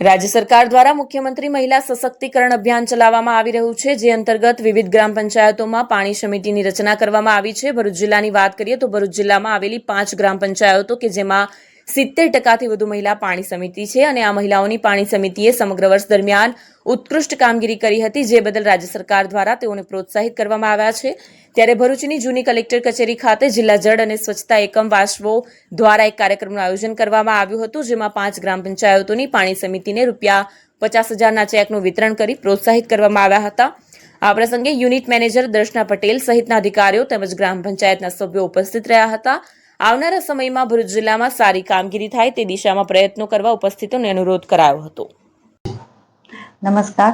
રાજ્ય સરકાર દ્વારા મુખ્યમંત્રી મહિલા સશક્તિકરણ અભિયાન ચલાવવામાં આવી રહ્યું છે, જે અંતર્ગત વિવિધ ગ્રામ પંચાયતોમાં પાણી સમિતિની રચના કરવામાં આવી છે। ભરૂચ જિલ્લાની વાત કરીએ તો ભરૂચ જિલ્લામાં આવેલી 5 ગ્રામ પંચાયતો કે જેમાં 70% વધુ મહિલા પાણી સમિતિ છે અને આ મહિલાઓની પાણી સમિતિએ સમગ્ર વર્ષ દરમિયાન ઉત્કૃષ્ટ કામગીરી કરી હતી, જે બદલ રાજ્ય સરકાર દ્વારા તેઓને પ્રોત્સાહિત કરવામાં આવ્યા છે। ત્યારે ભરૂચની જૂની કલેક્ટર કચેરી ખાતે જિલ્લા જળ અને સ્વચ્છતા એકમ વાસ્વો દ્વારા એક કાર્યક્રમનું આયોજન કરવામાં આવ્યું હતું, જેમાં 5 ગ્રામ પંચાયતોની પાણી સમિતિને ₹50,000ના ચેકનું વિતરણ કરી પ્રોત્સાહિત કરવામાં આવ્યા હતા। આ પ્રસંગે યુનિટ મેનેજર દર્શના પટેલ સહિતના અધિકારીઓ તેમજ ગ્રામ પંચાયતના સભ્યો ઉપસ્થિત રહ્યા હતા। આવનારા સમયમાં ભરૂચ જિલ્લામાં સારી કામગીરી થાય તે દિશામાં પ્રયત્નો કરવા ઉપસ્થિતોને અનુરોધ કરાયો હતો। નમસ્કાર,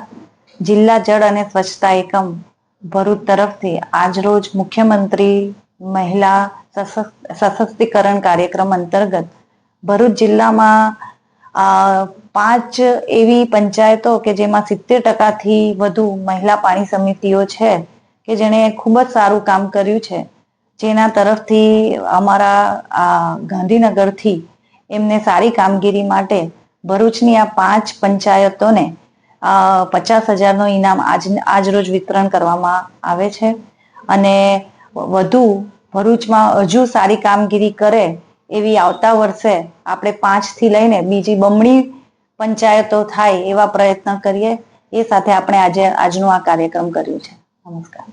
જિલ્લા જળ અને સ્વચ્છતા એકમ ભરૂચ તરફથી આજરોજ મુખ્યમંત્રી મહિલા સશક્તિકરણ કાર્યક્રમ અંતર્ગત ભરૂચ જિલ્લામાં 5 એવી પંચાયતો કે જેમાં 70%થી વધુ મહિલા પાણી સમિતિઓ છે કે જેણે ખૂબ જ સારું કામ કર્યું છે, જેના તરફથી અમારા ગાંધીનગરથી એમને સારી કામગીરી માટે ભરૂચની આ 5 પંચાયતોને 50,000નું ઇનામ આજરોજ વિતરણ કરવામાં આવે છે અને વધુ ભરૂચમાં હજુ સારી કામગીરી કરે એવી આવતા વર્ષે આપણે 5થી લઈને બીજી બમણી પંચાયતો થાય એવા પ્રયત્ન કરીએ। એ સાથે આપણે આજનો આ કાર્યક્રમ કર્યો છે। નમસ્કાર।